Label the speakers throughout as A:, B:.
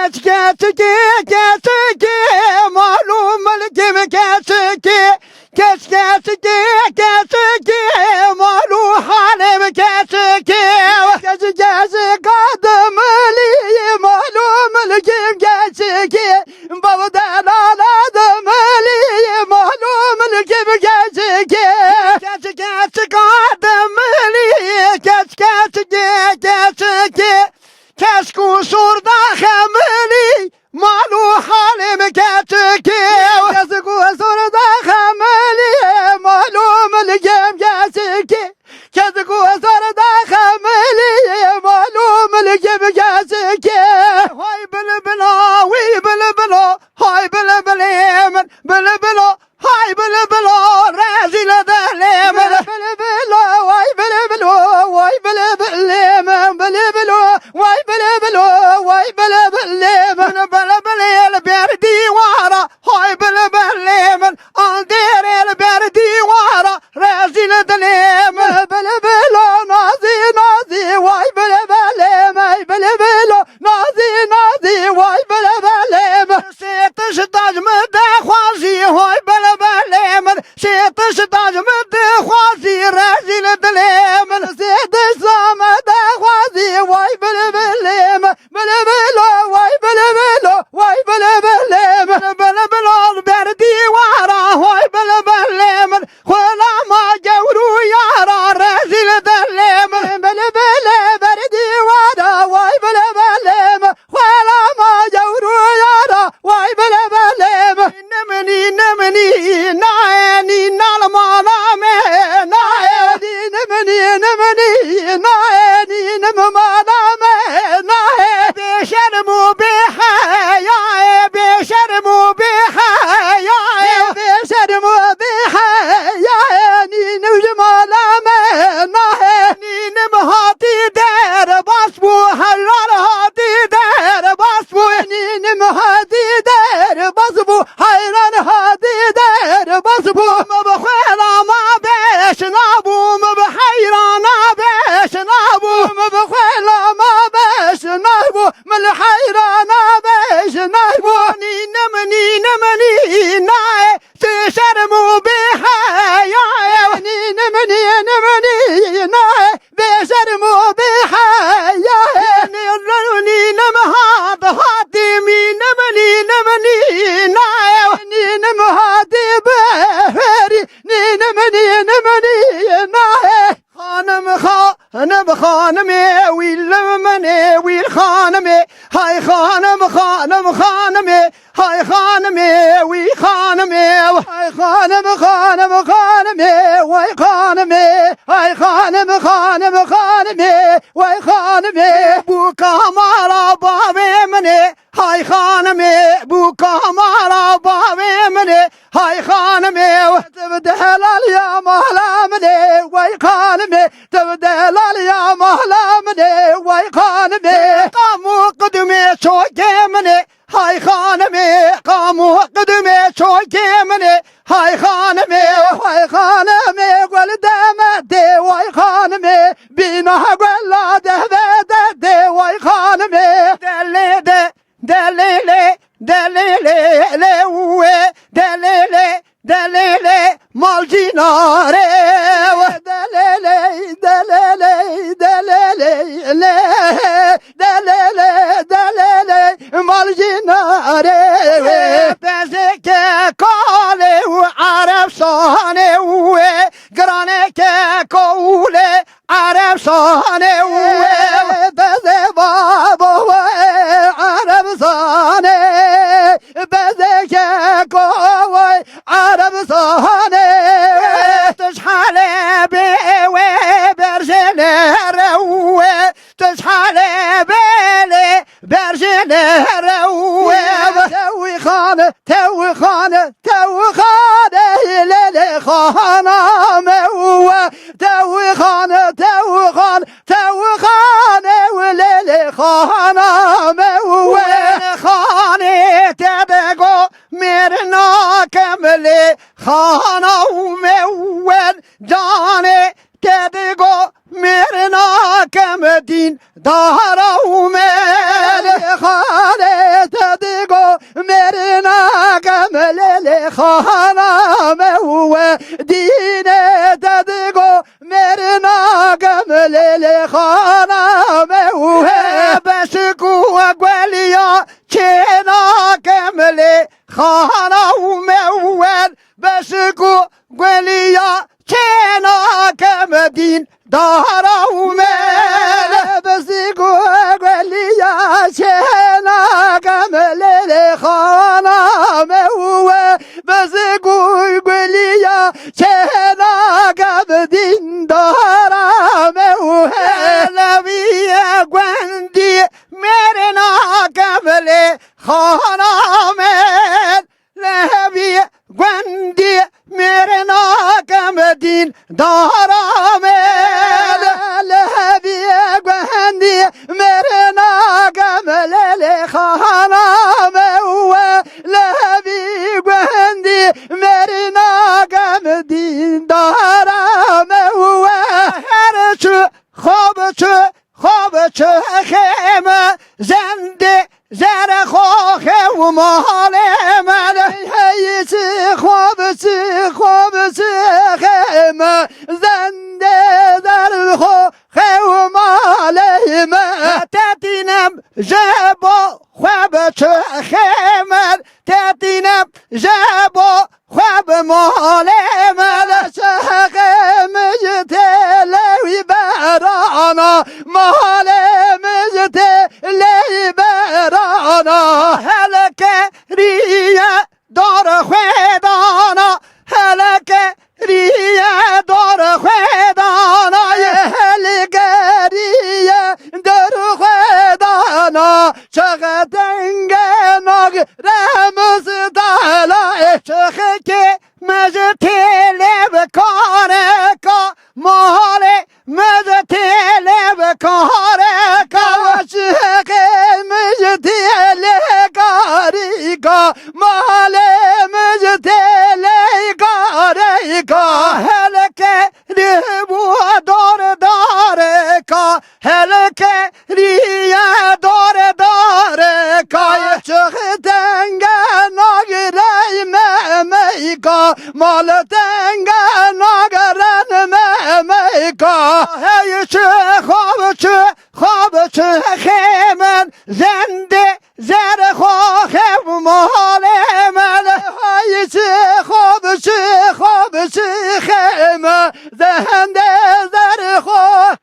A: Geç malum mülküm geç malum halim geç kadımlıyım malum mülküm geç babadan aladım öliyim malum mülküm geç kadımlıyım geç kes kusurda hamili malu halim geçki kes kusurda hamili malu mülküm geçki kes kusurda hamili malu mülküm geçki hay bülbülo vi bülbülo hay bülbülemin bülbülo hay bülbülo rezil edelim bülbülo vay bülbülo vay bülbülemin bülbülo vay bülbülo vay bülbülemin bülbülel bir divara hay bülbülemin alderel bir divara rezil edelim bülbülo nazi vay bülbülemin bülbülo nazi vay bülbülemin setış tacmı da xazi hay bülbülemin setış tacmı da xazi rezil edelim setış zamı da xazi vay bülbülemin bülbülo vay bülbülo vay bülbülemin bülbülo bir divara vay bülbülemin kulama gevru yara rezil edelim bülbüle bir divara vay bülbülemin kulama gevru yara vay bülbülemin nemeni naeni nalmalame naeni nemeni naeni nemmalame nae beşermu bihaya beşermu bihaya beşermu bihaya ni nemmalame nae ni nemhati der basbu halal hati der basbu ni nemhati der basbu hayran hadi der basbu mabkhela ma beşnabu mabhayrana beşnabu mabkhela ma beşnabu malhayrana beşnabu ni nemni nae tşermu bihaya ni nemni nae beşermu bihaya ni nemhad hatimi nemni nae ni nemhadi behri ni nemni nae hanım willemene wil hanım hay hanım hay hanım wi hanım hay hanım vay hanım hay hanım vay hanım bu kamara bavemne hay hanım bu kamara bavemne hay hanım tebdelal ya mahlamne vay hanım tebdelal ya mahlamne vay hanım kamu kıdme çokemne hay hanım kamu kıdme çokemne hay hanım gol demede vay hanım bina golla de vay hanım delele uwe delele malcinare delele malcinare bezeke kale arab sane uwe graneke koule arab sane uwe beze babo arab sane bezeke koule arab sane tşhale be ve berjelere uwe tşhale bele berjelere uwe tevi khane lele khana mewa tevi khane lele khana mewa khane tebego mirna kemle khana mewa jane tebego mirna kemdin dara umel khane خانا موه دینه ددگو مرنا گمله خانا موه بشکو گلیا چنا گمله خانا موه بشکو گلیا چنا گم دین دارا مل بشکو گلیا چنا گمله خانا موه بشکو گلیا چنا گم دین دارا موه لبی گندی مرنا گمله خانا مل لبی گندی مرنا گم دین دارا مل لبی گندی مرنا گمله خانا موه لبی گندی مرنا گم دین دارا موه هر چه خواب چه خیمه زنده زر خواه و مال من هی چه خواب چه خیمه زنده زر خواه و مال من تدینم جبا خواب چه خیمه تدینم جبا خواب مال من چه خیمه جتلوی برانا مال مجتلوی برانا هلک ریه دار خویدانا هلک ریه دار خویدانا هلک ریه دار خویدانا چقدر دنگه ناگ رمز دالا چقدر که مجتلو کاره کا مال مجتلو کاره کا چقدر مجتلو کاری کا مال مجتلو کاری کا هلک ریبو دار کا هلک ریه دار کا چقدر دنگه ناگره میکا مال دنگه ناگرن میکا هی چه خواب چه خیمن زنده زر خواه مال من هی چه خواب چه خیمن زنده زر خواه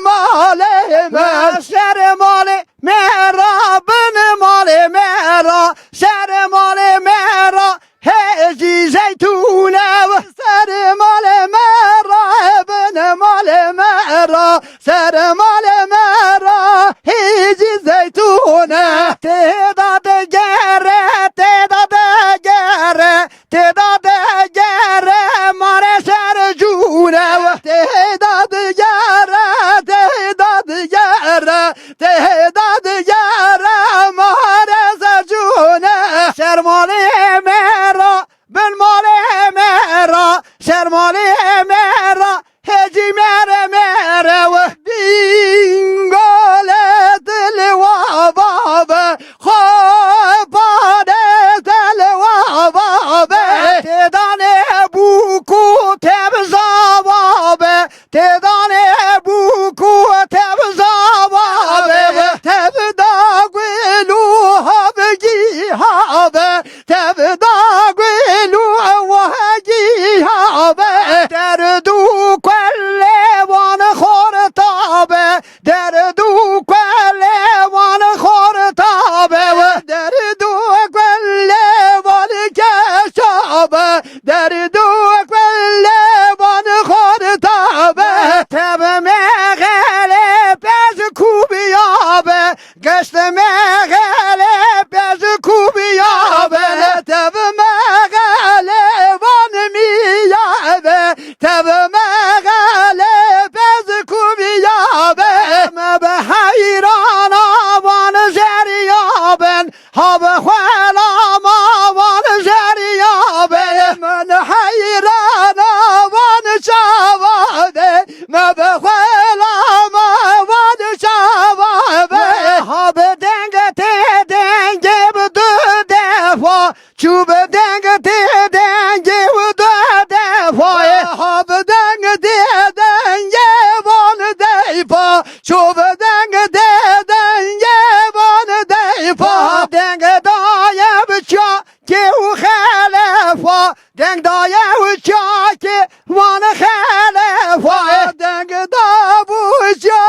A: مال من سر مال مرا بن مال مرا سر مال مرا هجی زیتونه و سر مال مرا بن مال مرا سر مال مرا هجی زیتونه تعداد گره ماره سر جونه و تعداد گره ماره سر جونه سر مال مرا بن مال مرا سر مال مرا هجی مره و بینگال دل و بابه خوابان دل و بابه تدانه بوکو تبزا بابه تدانه بوکو تبزا بابه تبدا گلو هبگی هابه تبدا گلو وهگی هابه دردو کل وان خورتابه دردو کل وان خورتابه و دردو کل وان کشابه دردو کل وان خورتابه تب مغله پز کوبیابه گشت مغله پز کوبیابه تب مغله وان میابه تب مغله پز کوبیابه ما به حیران آوان زریابن ها به خلام آوان زریابن من حیران آوان شواده ما به خلام آوان شواده ها به دنگ ته دنگ بدو دفا چوب دنگ ته خلیفه دنگ دایه بچا که او خلیفه دنگ دایه بچا که وان خلیفه دنگ دا بچا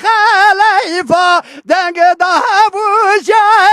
A: خلیفه دنگ دا بچا